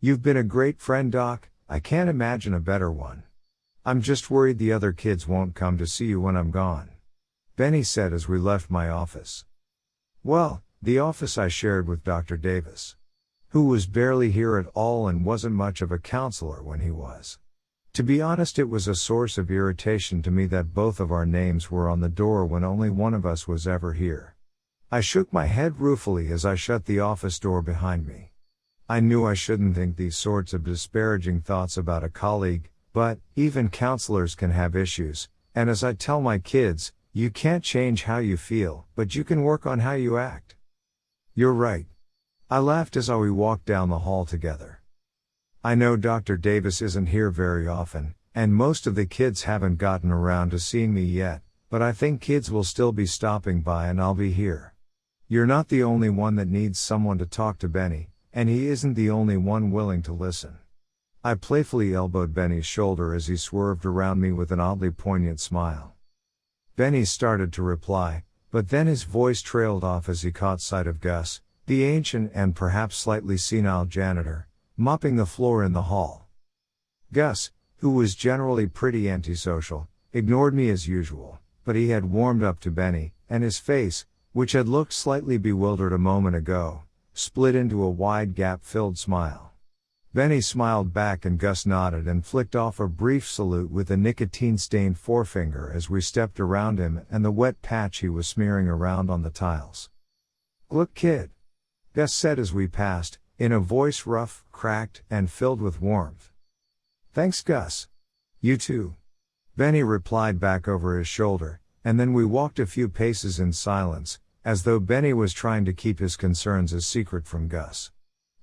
"You've been a great friend, Doc. I can't imagine a better one. I'm just worried the other kids won't come to see you when I'm gone," Benny said as we left my office. Well, the office I shared with Dr. Davis, who was barely here at all and wasn't much of a counselor when he was. To be honest, it was a source of irritation to me that both of our names were on the door when only one of us was ever here. I shook my head ruefully as I shut the office door behind me. I knew I shouldn't think these sorts of disparaging thoughts about a colleague, but even counselors can have issues, and as I tell my kids, you can't change how you feel, but you can work on how you act. You're right. I laughed as we walked down the hall together. I know Dr. Davis isn't here very often, and most of the kids haven't gotten around to seeing me yet, but I think kids will still be stopping by and I'll be here. You're not the only one that needs someone to talk to Benny, and he isn't the only one willing to listen. I playfully elbowed Benny's shoulder as he swerved around me with an oddly poignant smile. Benny started to reply, but then his voice trailed off as he caught sight of Gus, the ancient and perhaps slightly senile janitor, mopping the floor in the hall. Gus, who was generally pretty antisocial, ignored me as usual, but he had warmed up to Benny, and his face, which had looked slightly bewildered a moment ago, split into a wide gap-filled smile. Benny smiled back and Gus nodded and flicked off a brief salute with a nicotine-stained forefinger as we stepped around him and the wet patch he was smearing around on the tiles. "Look, kid," Gus said as we passed, in a voice rough, cracked, and filled with warmth. "Thanks, Gus. You too," Benny replied back over his shoulder, and then we walked a few paces in silence, as though Benny was trying to keep his concerns a secret from Gus.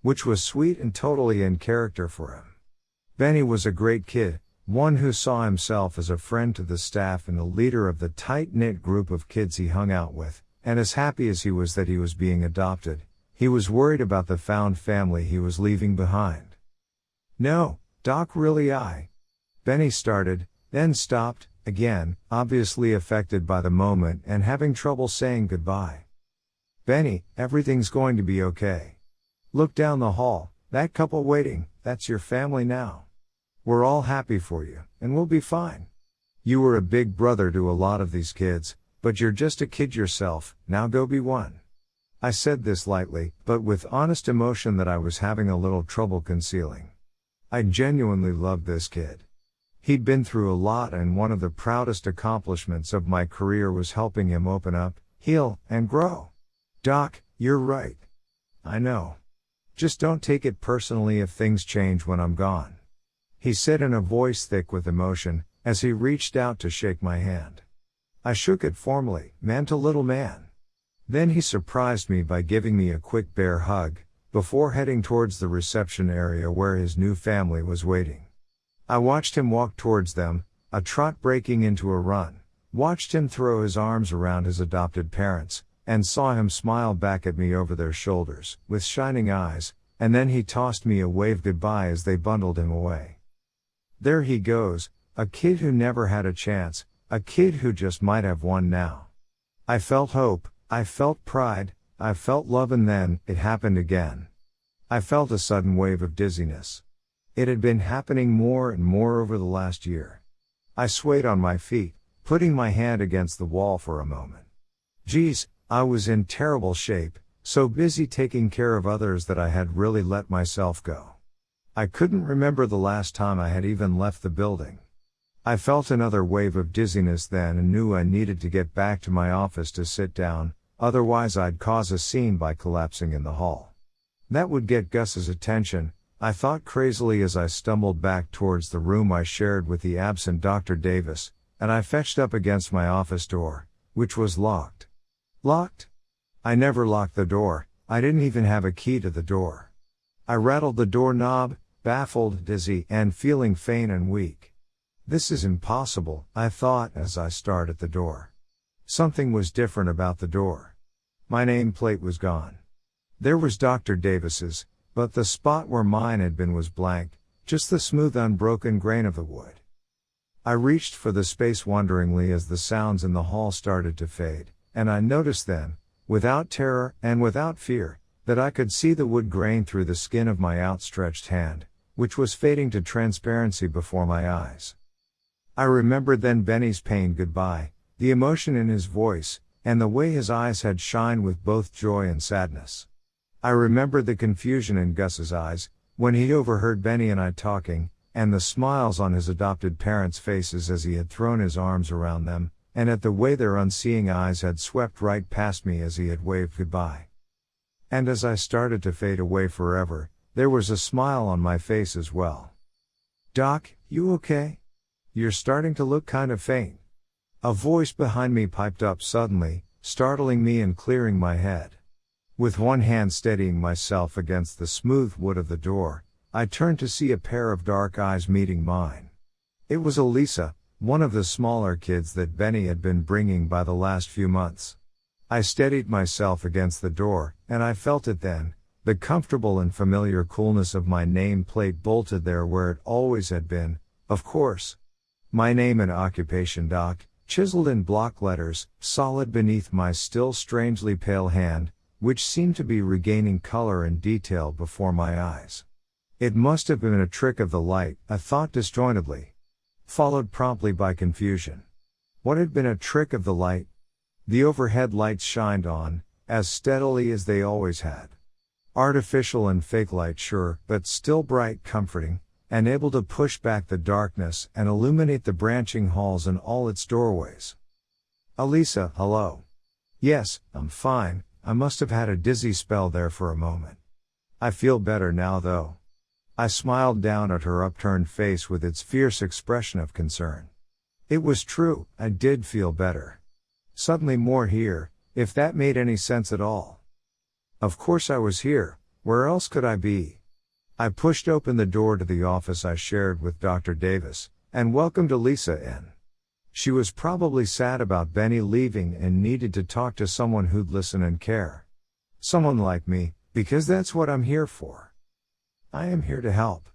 Which was sweet and totally in character for him. Benny was a great kid, one who saw himself as a friend to the staff and a leader of the tight-knit group of kids he hung out with, and as happy as he was that he was being adopted, he was worried about the found family he was leaving behind. "No, Doc, really Benny started, then stopped, again, obviously affected by the moment and having trouble saying goodbye. "Benny, everything's going to be okay. Look down the hall, that couple waiting, that's your family now. We're all happy for you, and we'll be fine. You were a big brother to a lot of these kids, but you're just a kid yourself, now go be one." I said this lightly, but with honest emotion that I was having a little trouble concealing. I genuinely loved this kid. He'd been through a lot, and one of the proudest accomplishments of my career was helping him open up, heal, and grow. "Doc, you're right. I know. Just don't take it personally if things change when I'm gone," he said in a voice thick with emotion, as he reached out to shake my hand. I shook it formally, man to little man. Then he surprised me by giving me a quick bear hug, before heading towards the reception area where his new family was waiting. I watched him walk towards them, a trot breaking into a run, watched him throw his arms around his adopted parents, and saw him smile back at me over their shoulders, with shining eyes, and then he tossed me a wave goodbye as they bundled him away. There he goes, a kid who never had a chance, a kid who just might have one now. I felt hope, I felt pride, I felt love, and then, it happened again. I felt a sudden wave of dizziness. It had been happening more and more over the last year. I swayed on my feet, putting my hand against the wall for a moment. Geez, I was in terrible shape, so busy taking care of others that I had really let myself go. I couldn't remember the last time I had even left the building. I felt another wave of dizziness then and knew I needed to get back to my office to sit down, otherwise I'd cause a scene by collapsing in the hall. That would get Gus's attention, I thought crazily as I stumbled back towards the room I shared with the absent Dr. Davis, and I fetched up against my office door, which was locked. Locked? I never locked the door, I didn't even have a key to the door. I rattled the doorknob, baffled, dizzy, and feeling faint and weak. This is impossible, I thought as I stared at the door. Something was different about the door. My nameplate was gone. There was Dr. Davis's, but the spot where mine had been was blank, just the smooth unbroken grain of the wood. I reached for the space wonderingly as the sounds in the hall started to fade, and I noticed then, without terror and without fear, that I could see the wood grain through the skin of my outstretched hand, which was fading to transparency before my eyes. I remembered then Benny's pained goodbye, the emotion in his voice, and the way his eyes had shined with both joy and sadness. I remembered the confusion in Gus's eyes, when he overheard Benny and I talking, and the smiles on his adopted parents' faces as he had thrown his arms around them, and at the way their unseeing eyes had swept right past me as he had waved goodbye. And as I started to fade away forever, there was a smile on my face as well. "Doc, you okay? You're starting to look kind of faint." A voice behind me piped up suddenly, startling me and clearing my head. With one hand steadying myself against the smooth wood of the door, I turned to see a pair of dark eyes meeting mine. It was Elisa, one of the smaller kids that Benny had been bringing by the last few months. I steadied myself against the door, and I felt it then, the comfortable and familiar coolness of my name plate bolted there where it always had been, of course. My name and occupation, Doc, chiseled in block letters, solid beneath my still strangely pale hand, which seemed to be regaining color and detail before my eyes. It must have been a trick of the light, I thought disjointedly. Followed promptly by confusion. What had been a trick of the light? The overhead lights shined on, as steadily as they always had. Artificial and fake light, sure, but still bright, comforting, and able to push back the darkness and illuminate the branching halls and all its doorways. "Elisa, hello." "Yes, I'm fine, I must have had a dizzy spell there for a moment. I feel better now though." I smiled down at her upturned face with its fierce expression of concern. It was true, I did feel better. Suddenly more here, if that made any sense at all. Of course I was here, where else could I be? I pushed open the door to the office I shared with Dr. Davis, and welcomed Elisa in. She was probably sad about Benny leaving and needed to talk to someone who'd listen and care. Someone like me, because that's what I'm here for. I am here to help.